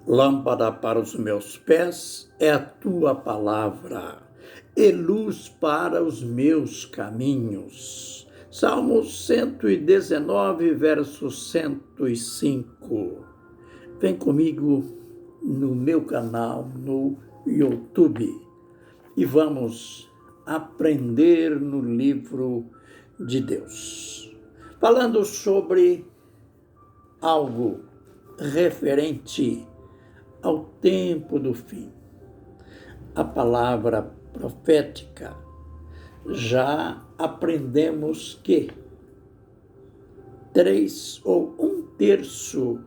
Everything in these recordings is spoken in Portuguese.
Lâmpada para os meus pés é a tua palavra, e luz para os meus caminhos. Salmo 119, verso 105. Vem comigo no meu canal no YouTube e vamos aprender no livro de Deus. Falando sobre algo referente ao tempo do fim. A palavra profética, já aprendemos que 3 ou 1/3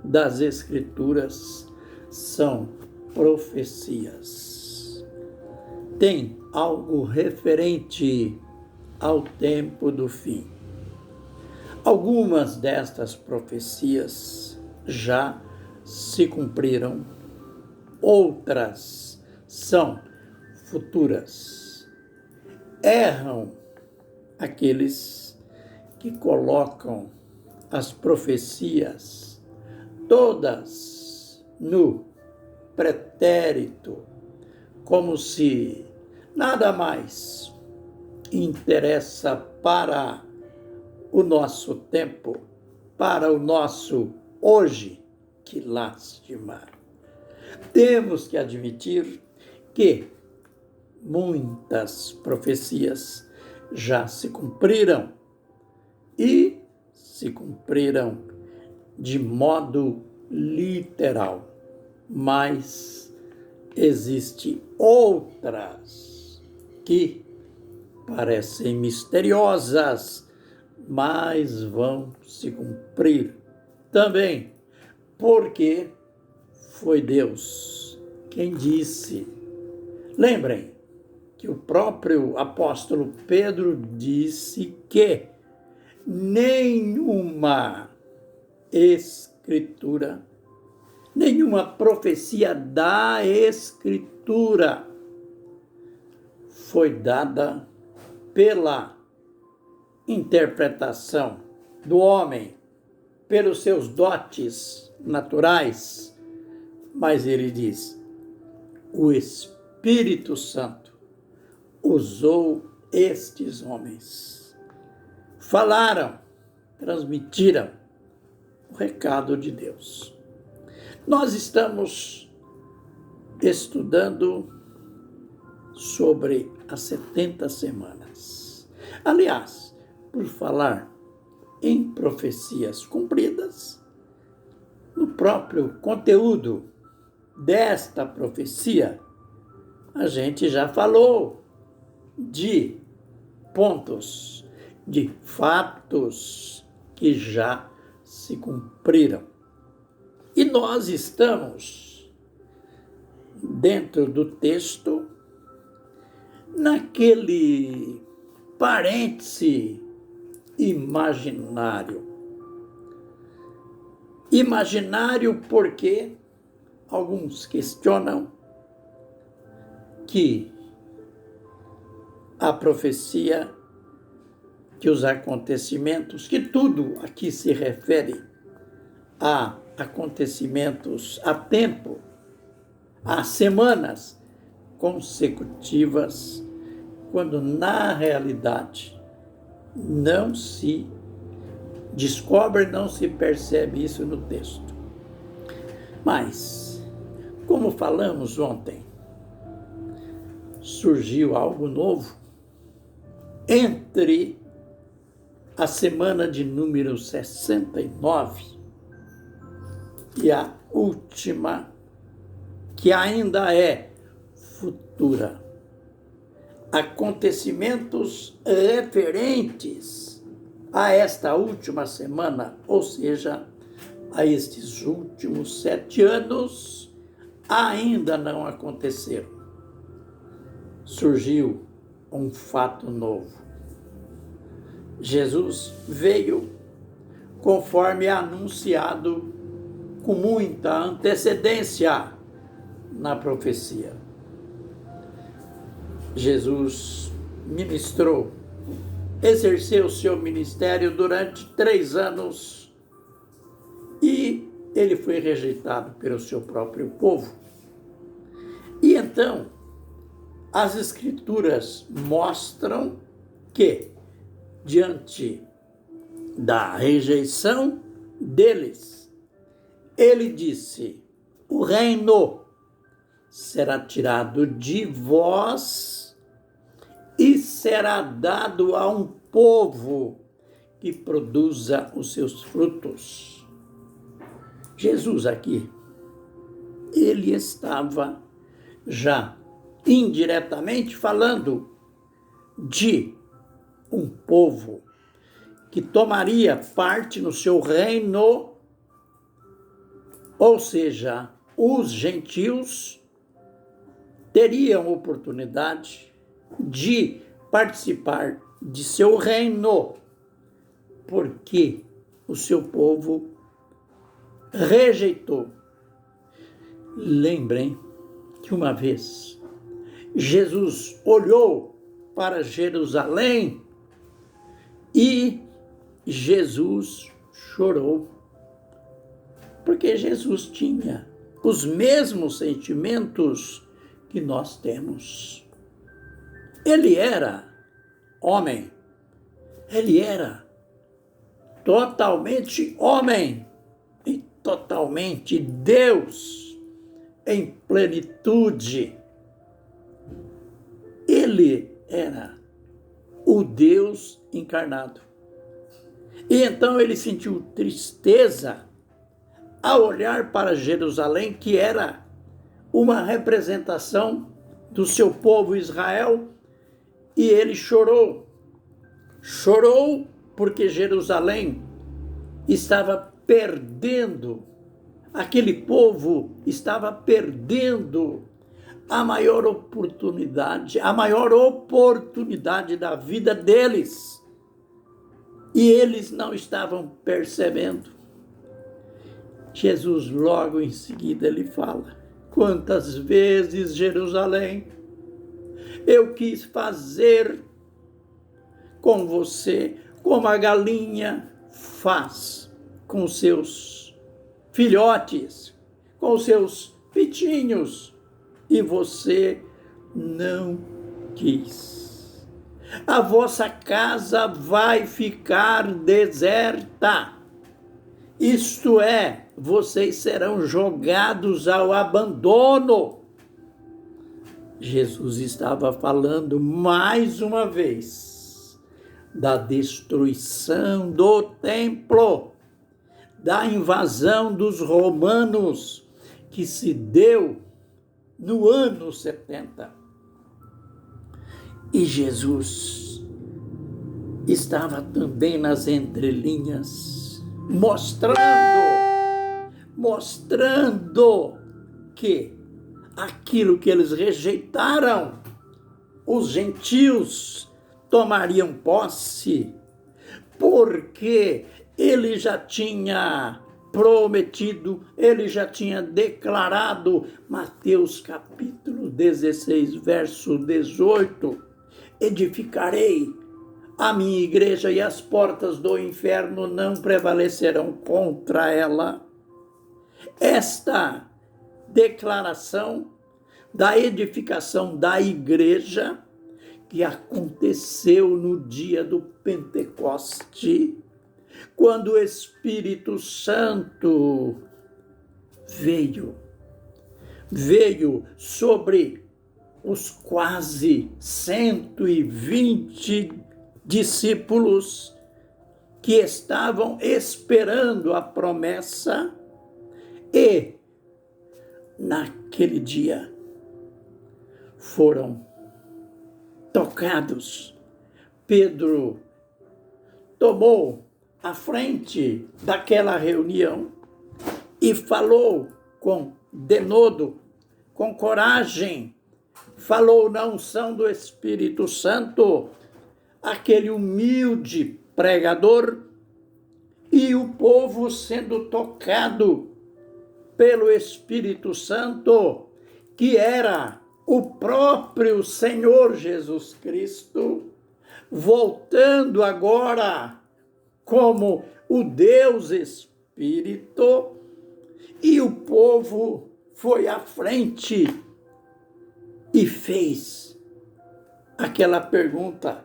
das Escrituras são profecias. Tem algo referente ao tempo do fim. Algumas destas profecias já se cumpriram, outras são futuras. Erram aqueles que colocam as profecias todas no pretérito, como se nada mais interessa para o nosso tempo, para o nosso hoje. Que lástima! Temos que admitir que muitas profecias já se cumpriram e se cumpriram de modo literal, mas existem outras que parecem misteriosas, mas vão se cumprir também. Porque foi Deus quem disse. Lembrem que o próprio apóstolo Pedro disse que nenhuma escritura, nenhuma profecia da Escritura foi dada pela interpretação do homem, pelos seus dotes naturais, mas ele diz: o Espírito Santo usou estes homens, falaram, transmitiram o recado de Deus. Nós estamos estudando sobre as 70 semanas. Aliás, por falar em profecias cumpridas, no próprio conteúdo desta profecia, a gente já falou de pontos, de fatos que já se cumpriram. E nós estamos dentro do texto, naquele parêntese imaginário. Imaginário porque alguns questionam que a profecia, que os acontecimentos, que tudo aqui se refere a acontecimentos a tempo, a semanas consecutivas, quando na realidade não se descobre, não se percebe isso no texto. Mas, como falamos ontem, surgiu algo novo entre a semana de número 69 e a última, que ainda é futura. Acontecimentos referentes a esta última semana, ou seja, a estes últimos 7 anos, ainda não aconteceram. Surgiu um fato novo. Jesus veio conforme anunciado com muita antecedência na profecia. Jesus ministrou, exerceu seu ministério durante 3 anos e ele foi rejeitado pelo seu próprio povo. E então, as Escrituras mostram que, diante da rejeição deles, ele disse: o reino será tirado de vós e será dado a um povo que produza os seus frutos. Jesus aqui, ele estava já indiretamente falando de um povo que tomaria parte no seu reino, ou seja, os gentios teriam oportunidade de participar de seu reino, porque o seu povo rejeitou. Lembrem que uma vez Jesus olhou para Jerusalém e Jesus chorou, porque Jesus tinha os mesmos sentimentos que nós temos. Ele era homem, ele era totalmente homem e totalmente Deus em plenitude. Ele era o Deus encarnado. E então ele sentiu tristeza ao olhar para Jerusalém, que era uma representação do seu povo Israel, e ele chorou. Chorou porque Jerusalém estava perdendo, aquele povo estava perdendo a maior oportunidade da vida deles. E eles não estavam percebendo. Jesus logo em seguida lhe fala: quantas vezes, Jerusalém, eu quis fazer com você como a galinha faz com seus filhotes, com seus pitinhos, e você não quis. A vossa casa vai ficar deserta. Isto é, vocês serão jogados ao abandono. Jesus estava falando mais uma vez da destruição do templo, da invasão dos romanos, que se deu no ano 70. E Jesus estava também nas entrelinhas, mostrando que aquilo que eles rejeitaram, os gentios tomariam posse, porque ele já tinha prometido, ele já tinha declarado, Mateus capítulo 16, verso 18, edificarei a minha igreja e as portas do inferno não prevalecerão contra ela. Esta declaração da edificação da igreja, que aconteceu no dia do Pentecoste, quando o Espírito Santo veio sobre os quase 120 discípulos que estavam esperando a promessa, e naquele dia foram tocados. Pedro tomou a frente daquela reunião e falou com denodo, com coragem, falou na unção do Espírito Santo, aquele humilde pregador, e o povo sendo tocado pelo Espírito Santo, que era o próprio Senhor Jesus Cristo, voltando agora como o Deus Espírito, E o povo foi à frente e fez aquela pergunta.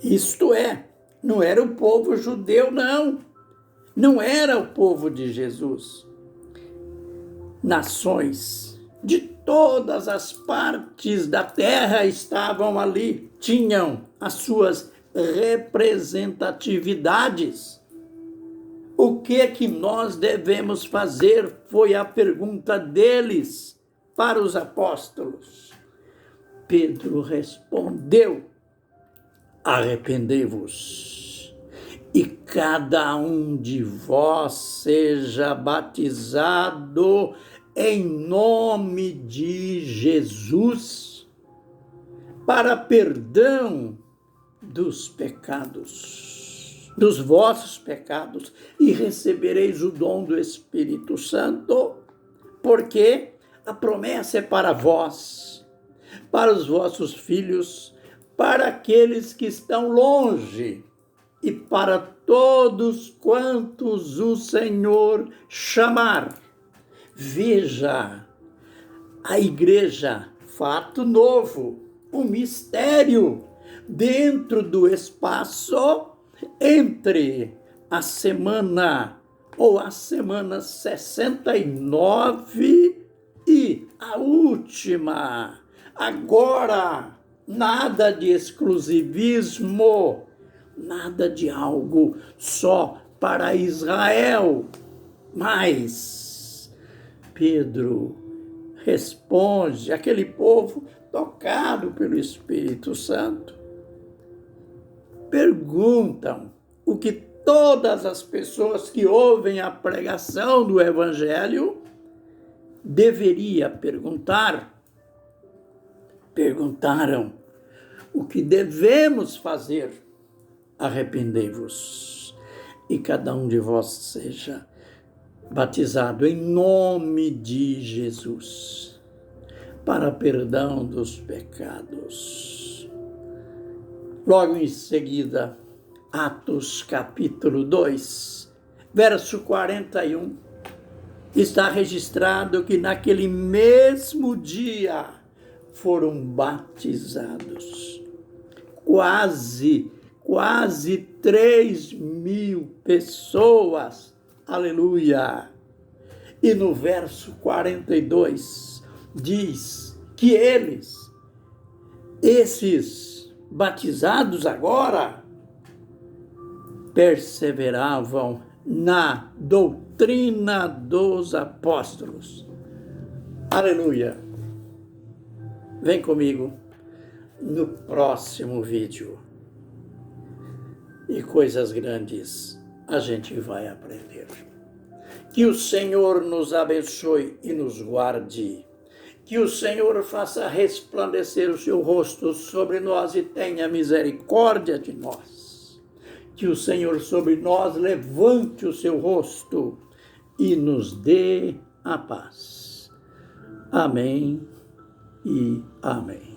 Isto é, não era o povo judeu, não. Não era o povo de Jesus. Nações de todas as partes da terra estavam ali, tinham as suas representatividades. O que nós devemos fazer? Foi a pergunta deles para os apóstolos. Pedro respondeu: arrependei-vos, e cada um de vós seja batizado em nome de Jesus para perdão dos pecados, dos vossos pecados, e recebereis o dom do Espírito Santo, porque a promessa é para vós, para os vossos filhos, para aqueles que estão longe e para todos quantos o Senhor chamar. Veja, a igreja, fato novo, um mistério dentro do espaço entre a semana ou as semanas 69 e a última. Agora, nada de exclusivismo, nada de algo só para Israel. Mas Pedro responde, aquele povo tocado pelo Espírito Santo, perguntam o que todas as pessoas que ouvem a pregação do Evangelho deveria perguntar. Perguntaram o que devemos fazer. Arrependei-vos, e cada um de vós seja batizado em nome de Jesus, para perdão dos pecados. Logo em seguida, Atos capítulo 2, verso 41, está registrado que naquele mesmo dia foram batizados quase 3.000 pessoas. Aleluia! E no verso 42 diz que esses batizados agora, perseveravam na doutrina dos apóstolos. Aleluia! Vem comigo no próximo vídeo. E coisas grandes a gente vai aprender. Que o Senhor nos abençoe e nos guarde. Que o Senhor faça resplandecer o seu rosto sobre nós e tenha misericórdia de nós. Que o Senhor sobre nós levante o seu rosto e nos dê a paz. Amém e amém.